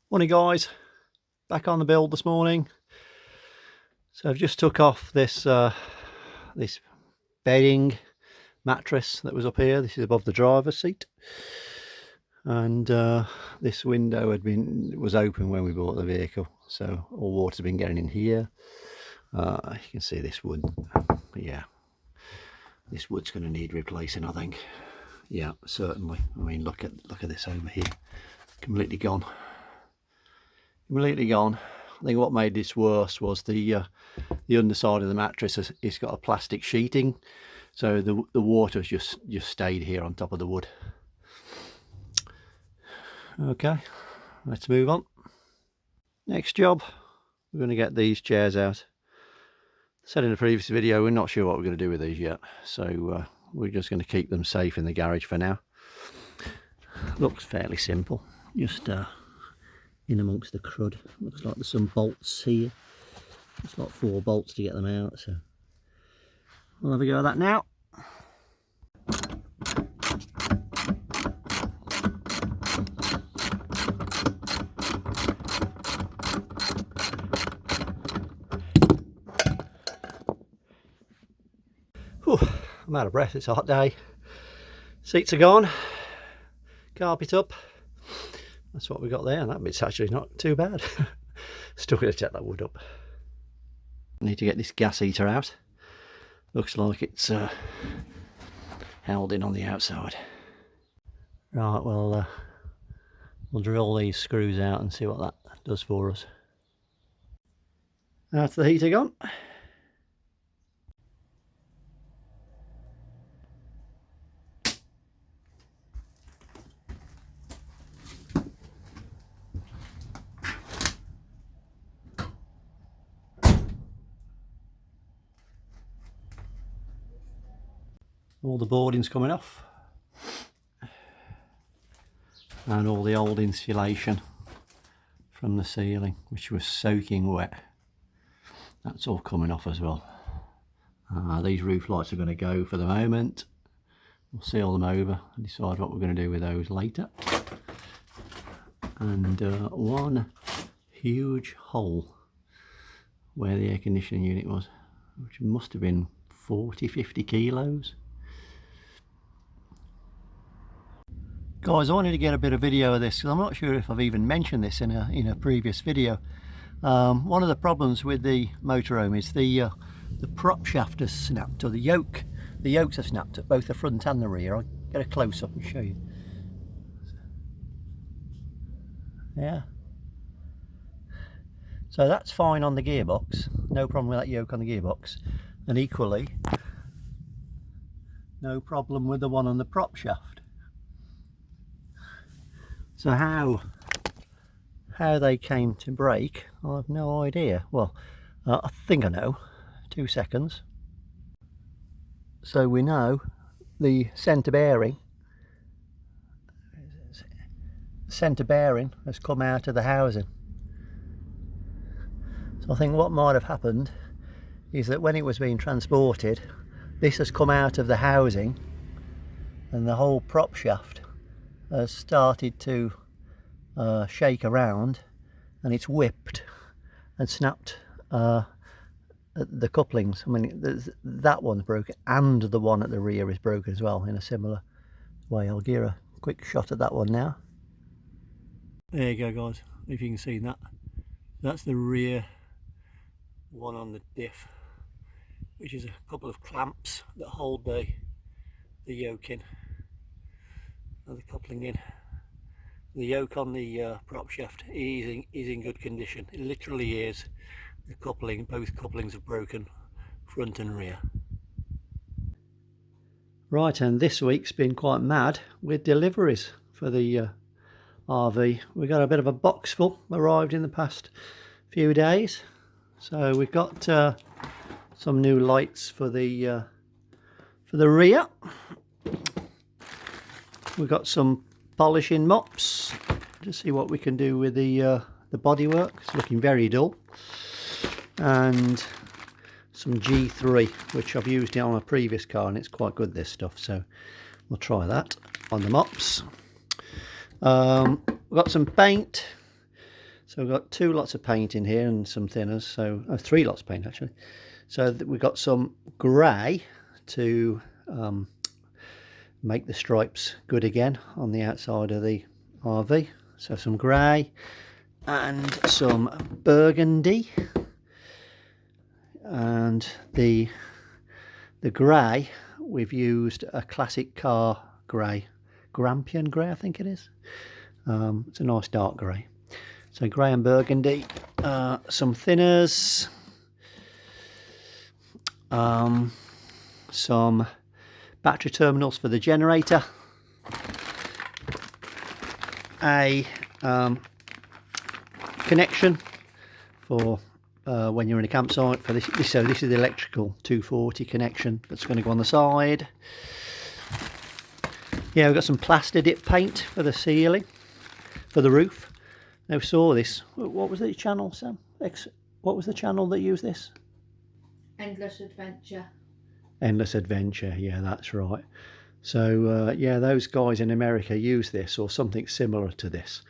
Morning guys, back on the build this morning. So I've just took off this this bedding mattress that was up here. This is above the driver's seat, and this window was open when we bought the vehicle, so all water's been getting in here. You can see this wood. Yeah, this wood's going to need replacing, I think. Yeah, certainly. I mean, look at this over here, completely gone. I think what made this worse was the underside of the mattress it's got a plastic sheeting, so the water's just stayed here on top of the wood. Okay, let's move on. Next job, we're going to get these chairs out. I said in the previous video, we're not sure what we're going to do with these yet, so we're just going to keep them safe in the garage for now. Looks fairly simple, just in amongst the crud. Looks like there's some bolts here. It's like 4 bolts to get them out, so we'll have a go at that now. Whew, I'm out of breath, it's a hot day. Seats are gone, carpet up. That's what we got there, and that bit's actually not too bad. Still going to take that wood up. Need to get this gas heater out. Looks like it's held in on the outside. Right, well, we'll drill these screws out and see what that does for us. That's the heater gone. All the boarding's coming off, and all the old insulation from the ceiling, which was soaking wet, that's all coming off as well. These roof lights are going to go for the moment. We'll seal them over and decide what we're going to do with those later. And one huge hole where the air conditioning unit was, which must have been 40-50 kilos. Guys, I wanted to get a bit of video of this because I'm not sure if I've even mentioned this in a previous video. One of the problems with the motorhome is the prop shaft has snapped, or the yokes are snapped at both the front and the rear. I'll get a close up and show you. Yeah. So that's fine on the gearbox, no problem with that yoke on the gearbox, and equally no problem with the one on the prop shaft. So how they came to break, I have no idea. Well, I think I know. 2 seconds. So we know the centre bearing has come out of the housing. So I think what might have happened is that when it was being transported, this has come out of the housing, and the whole prop shaft has started to shake around, and it's whipped and snapped the couplings. I mean, that one's broken, and the one at the rear is broken as well in a similar way. I'll give a quick shot at that one now. There you go, guys, if you can see that. That's the rear one on the diff, which is a couple of clamps that hold the yoke in, or the coupling in. The yoke on the prop shaft is in good condition. It literally is. The coupling, both couplings are broken, front and rear. Right, and this week's been quite mad with deliveries for the RV. We got a bit of a box full arrived in the past few days. So we've got some new lights for the rear. We've got some polishing mops to see what we can do with the bodywork. It's looking very dull. And some G3, which I've used it on a previous car, and it's quite good, this stuff, so we'll try that on the mops. We've got some paint, So we've got 2 lots of paint in here and some thinners, so 3 lots of paint actually. So we've got some grey to make the stripes good again on the outside of the RV. So some grey and some burgundy, and the grey we've used a classic car grey, Grampian grey I think it is. It's a nice dark grey. So grey and burgundy, some thinners, some battery terminals for the generator, a connection for when you're in a campsite for this. So this is the electrical 240 connection that's going to go on the side. Yeah, we've got some plaster dip paint for the ceiling, for the roof. Now saw this. What was the channel, Sam? What was the channel that used this? Endless Adventure. Endless Adventure, yeah, that's right. So yeah, those guys in America use this or something similar to this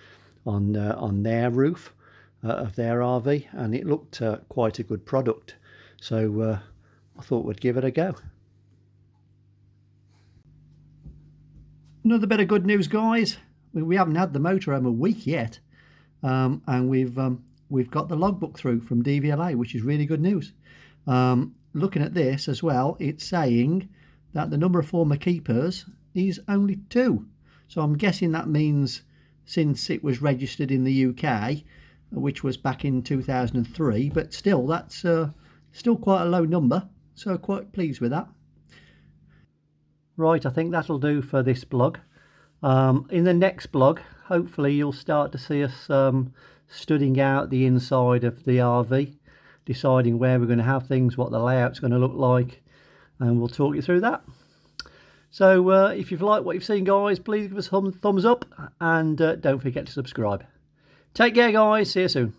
on their roof of their RV, and it looked quite a good product. So I thought we'd give it a go. Another bit of good news, guys. We haven't had the motorhome a week yet, and we've got the logbook through from DVLA, which is really good news. Looking at this as well, it's saying that the number of former keepers is only 2. So I'm guessing that means since it was registered in the UK, which was back in 2003, but still that's still quite a low number, so quite pleased with that. Right, I think that'll do for this blog. In the next blog, hopefully you'll start to see us studying out the inside of the RV, deciding where we're going to have things, what the layout's going to look like, and we'll talk you through that. So if you've liked what you've seen, guys, please give us a thumbs up, and don't forget to subscribe. Take care, guys. See you soon.